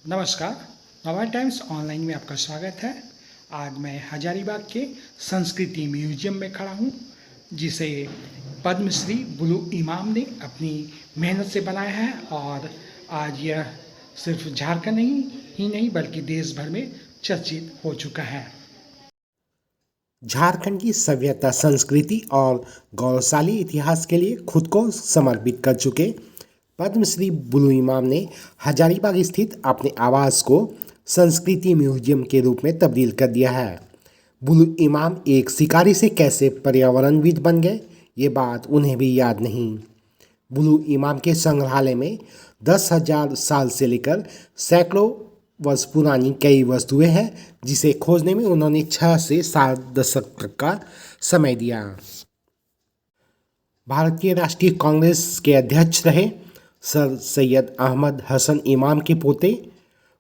नमस्कार। नवाब times online में आपका स्वागत है। आज मैं हजारीबाग के संस्कृति म्यूजियम में खड़ा हूँ, जिसे पद्मश्री बुलु इमाम ने अपनी मेहनत से बनाया है और आज यह सिर्फ झारखंड ही नहीं बल्कि देश भर में चर्चित हो चुका है। झारखंड की सभ्यता, संस्कृति और गौरवशाली इतिहास के लिए खुद को समर्पित कर चुके पद्मश्री बुलु इमाम ने हजारीबाग स्थित अपने आवास को संस्कृति म्यूजियम के रूप में तब्दील कर दिया है। बुलु इमाम एक शिकारी से कैसे पर्यावरणविद बन गए, ये बात उन्हें भी याद नहीं। बुलु इमाम के संग्रहालय में 10,000 साल से लेकर सैकड़ों वर्ष पुरानी कई वस्तुएं हैं, जिसे खोजने में उन्होंने 6 से 7 दशक तक का समय दिया। भारतीय राष्ट्रीय कांग्रेस के अध्यक्ष रहे सर सैयद अहमद हसन इमाम के पोते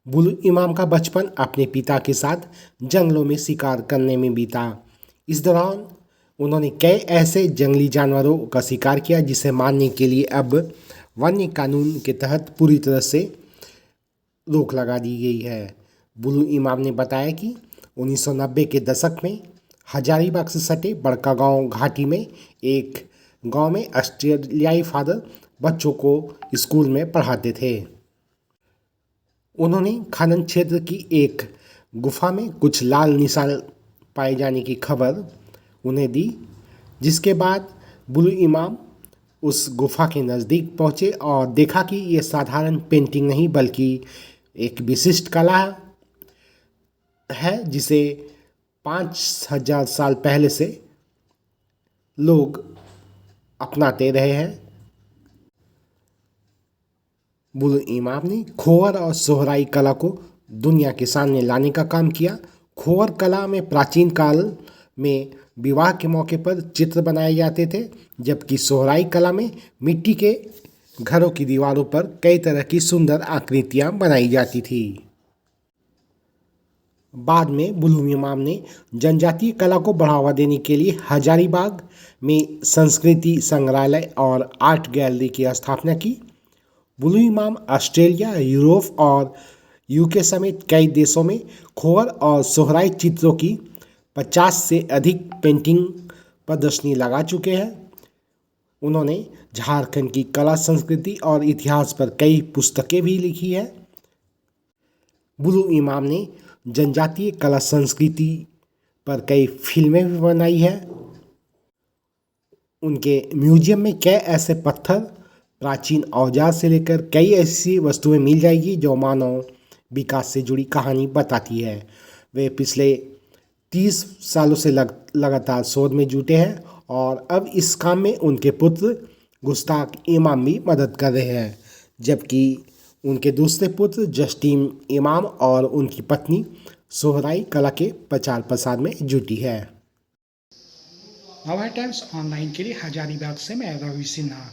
बुलु इमाम का बचपन अपने पिता के साथ जंगलों में शिकार करने में बीता। इस दौरान उन्होंने कई ऐसे जंगली जानवरों का शिकार किया जिसे मारने के लिए अब वन्य कानून के तहत पूरी तरह से रोक लगा दी गई है। बुलु इमाम ने बताया कि 1990 के दशक में हजारीबाग से सटे बड़कागांव घाटी में एक गांव में ऑस्ट्रेलियाई फादर बच्चों को स्कूल में पढ़ाते थे। उन्होंने खनन क्षेत्र की एक गुफा में कुछ लाल निशान पाए जाने की खबर उन्हें दी, जिसके बाद बुलु इमाम उस गुफा के नज़दीक पहुँचे और देखा कि ये साधारण पेंटिंग नहीं बल्कि एक विशिष्ट कला है, जिसे 5,000 साल पहले से लोग अपनाते रहे हैं। बुलु इमाम ने खोवर और सोहराई कला को दुनिया के सामने लाने का काम किया। खोवर कला में प्राचीन काल में विवाह के मौके पर चित्र बनाए जाते थे, जबकि सोहराई कला में मिट्टी के घरों की दीवारों पर कई तरह की सुंदर आकृतियां बनाई जाती थी। बाद में बुलु इमाम ने जनजातीय कला को बढ़ावा देने के लिए हजारीबाग में संस्कृति संग्रहालय और आर्ट गैलरी की स्थापना की। बुलु इमाम ऑस्ट्रेलिया, यूरोप और यूके समेत कई देशों में खोवर और सोहराई चित्रों की 50 से अधिक पेंटिंग प्रदर्शनी लगा चुके हैं। उन्होंने झारखंड की कला, संस्कृति और इतिहास पर कई पुस्तकें भी लिखी है। बुलु इमाम ने जनजातीय कला संस्कृति पर कई फिल्में भी बनाई है। उनके म्यूजियम में कई ऐसे पत्थर, प्राचीन औजार से लेकर कई ऐसी वस्तुएं मिल जाएगी जो मानव विकास से जुड़ी कहानी बताती है। वे पिछले 30 सालों से लगातार शोध में जुटे हैं और अब इस काम में उनके पुत्र गुस्ताख इमाम भी मदद कर रहे हैं, जबकि उनके दूसरे पुत्र जस्टीन इमाम और उनकी पत्नी सोहराई कला के प्रचार प्रसार में जुटी है। नवाब टाइम्स ऑनलाइन के लिए हजारीबाग से मैं रवि सिन्हा।